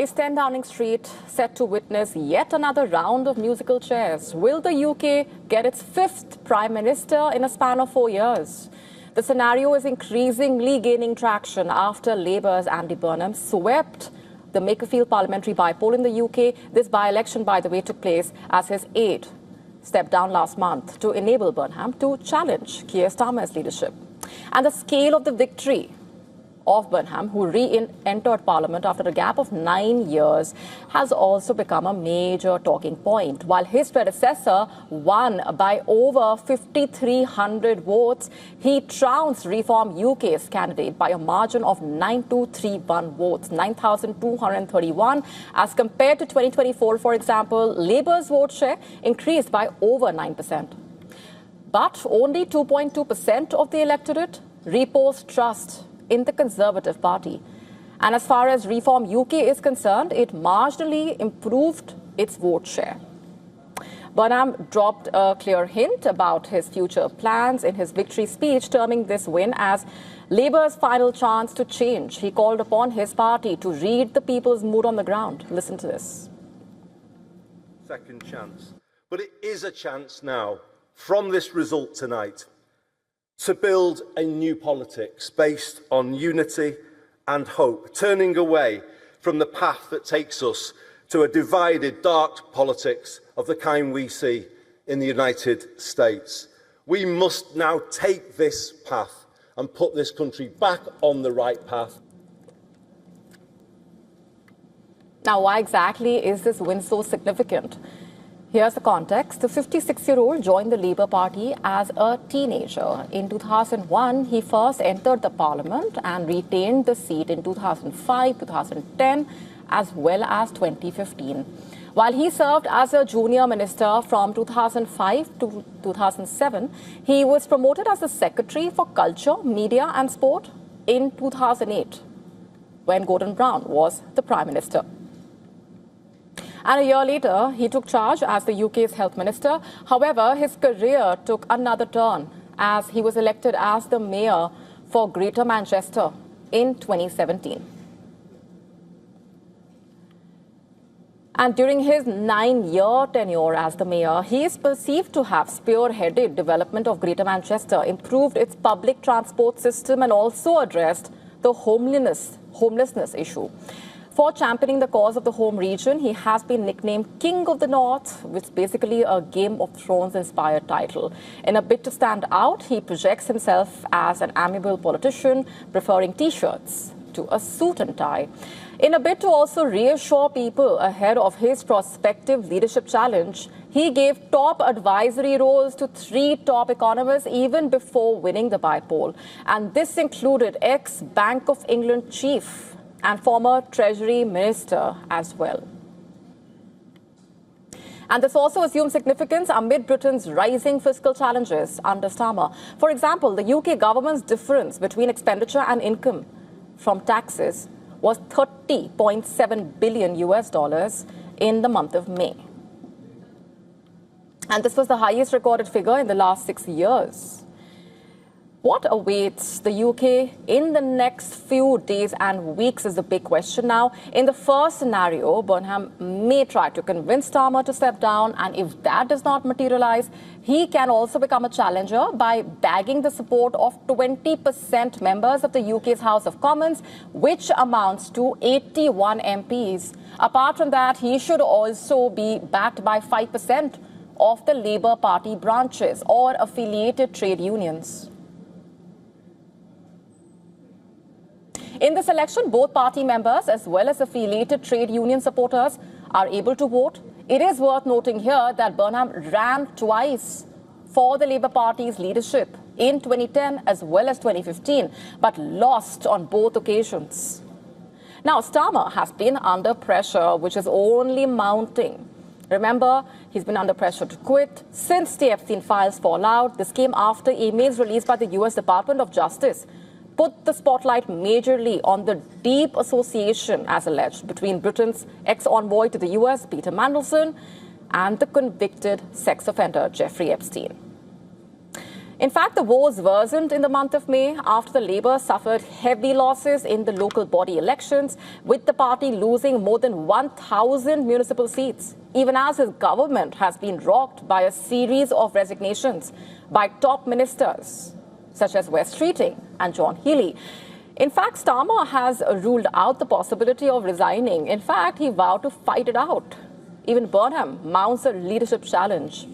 Is 10 Downing Street set to witness yet another round of musical chairs? Will the UK get its fifth Prime Minister in a span of 4 years? The scenario is increasingly gaining traction after Labour's Andy Burnham swept the Makerfield parliamentary bypoll in the UK. This by-election, by the way, took place as his aide stepped down last month to enable Burnham to challenge Keir Starmer's leadership. And the scale of the victory of Burnham, who re-entered Parliament after a gap of 9 years, has also become a major talking point. While his predecessor won by over 5,300 votes, he trounced Reform UK's candidate by a margin of 9,231 votes, 9,231. As compared to 2024, for example, Labour's vote share increased by over 9%. But only 2.2% of the electorate reposed trust in the Conservative Party. And as far as Reform UK is concerned, it marginally improved its vote share. Burnham dropped a clear hint about his future plans in his victory speech, terming this win as Labour's final chance to change. He called upon his party to read the people's mood on the ground. Listen to this. Second chance. But it is a chance now, from this result tonight, to build a new politics based on unity and hope, turning away from the path that takes us to a divided, dark politics of the kind we see in the United States. We must now take this path and put this country back on the right path. Now, why exactly is this win so significant? Here's the context. The 56-year-old joined the Labour Party as a teenager. In 2001, he first entered the Parliament and retained the seat in 2005, 2010, as well as 2015. While he served as a junior minister from 2005 to 2007, he was promoted as the Secretary for Culture, Media and Sport in 2008, when Gordon Brown was the Prime Minister. And a year later, he took charge as the UK's health minister. However, his career took another turn as he was elected as the mayor for Greater Manchester in 2017. And during his 9-year tenure as the mayor, he is perceived to have spearheaded development of Greater Manchester, improved its public transport system, and also addressed the homelessness issue. For championing the cause of the home region, he has been nicknamed King of the North, which is basically a Game of Thrones-inspired title. In a bid to stand out, he projects himself as an amiable politician, preferring T-shirts to a suit and tie. In a bid to also reassure people ahead of his prospective leadership challenge, he gave top advisory roles to 3 top economists even before winning the bypoll. And this included ex-Bank of England chief and former Treasury Minister as well. And this also assumes significance amid Britain's rising fiscal challenges under Starmer. For example, the UK government's difference between expenditure and income from taxes was $30.7 billion in the month of May. And this was the highest recorded figure in the last 6 years. What awaits the UK in the next few days and weeks is the big question now. In the first scenario, Burnham may try to convince Starmer to step down, and if that does not materialize, he can also become a challenger by bagging the support of 20% members of the UK's House of Commons, which amounts to 81 MPs. Apart from that, he should also be backed by 5% of the Labour Party branches or affiliated trade unions. In this election, both party members as well as affiliated trade union supporters are able to vote. It is worth noting here that Burnham ran twice for the Labour Party's leadership in 2010 as well as 2015, but lost on both occasions. Now, Starmer has been under pressure, which is only mounting. Remember, he's been under pressure to quit since the Epstein Files fallout. This came after emails released by the US Department of Justice put the spotlight majorly on the deep association, as alleged, between Britain's ex-envoy to the US, Peter Mandelson, and the convicted sex offender, Jeffrey Epstein. In fact, the woes worsened in the month of May after the Labour suffered heavy losses in the local body elections, with the party losing more than 1,000 municipal seats, even as his government has been rocked by a series of resignations by top ministers, such as Wes Streeting and John Healey. In fact, Starmer has ruled out the possibility of resigning. In fact, he vowed to fight it out. Even Burnham mounts a leadership challenge.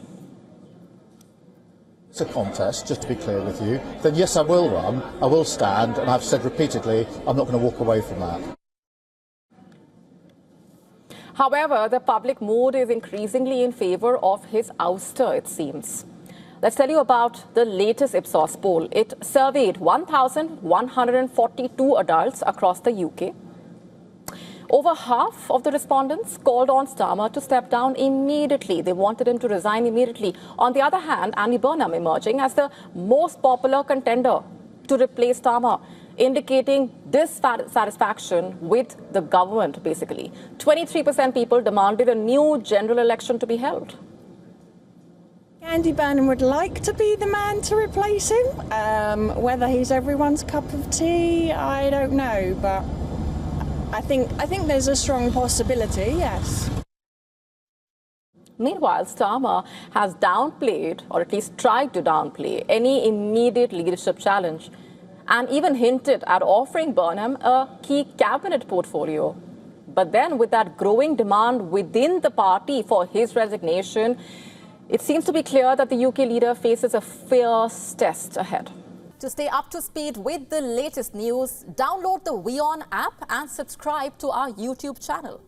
It's a contest, just to be clear with you, then yes, I will run, I will stand, and I've said repeatedly, I'm not going to walk away from that. However, the public mood is increasingly in favour of his ouster, it seems. Let's tell you about the latest Ipsos poll. It surveyed 1,142 adults across the UK. Over half of the respondents called on Starmer to step down immediately. They wanted him to resign immediately. On the other hand, Annie Burnham emerging as the most popular contender to replace Starmer, indicating dissatisfaction with the government, basically. 23% people demanded a new general election to be held. Andy Burnham would like to be the man to replace him. Whether he's everyone's cup of tea, I don't know, but I think there's a strong possibility, yes. Meanwhile, Starmer has downplayed, or at least tried to downplay, any immediate leadership challenge, and even hinted at offering Burnham a key cabinet portfolio. But then, with that growing demand within the party for his resignation, it seems to be clear that the UK leader faces a fierce test ahead. To stay up to speed with the latest news, download the WION app and subscribe to our YouTube channel.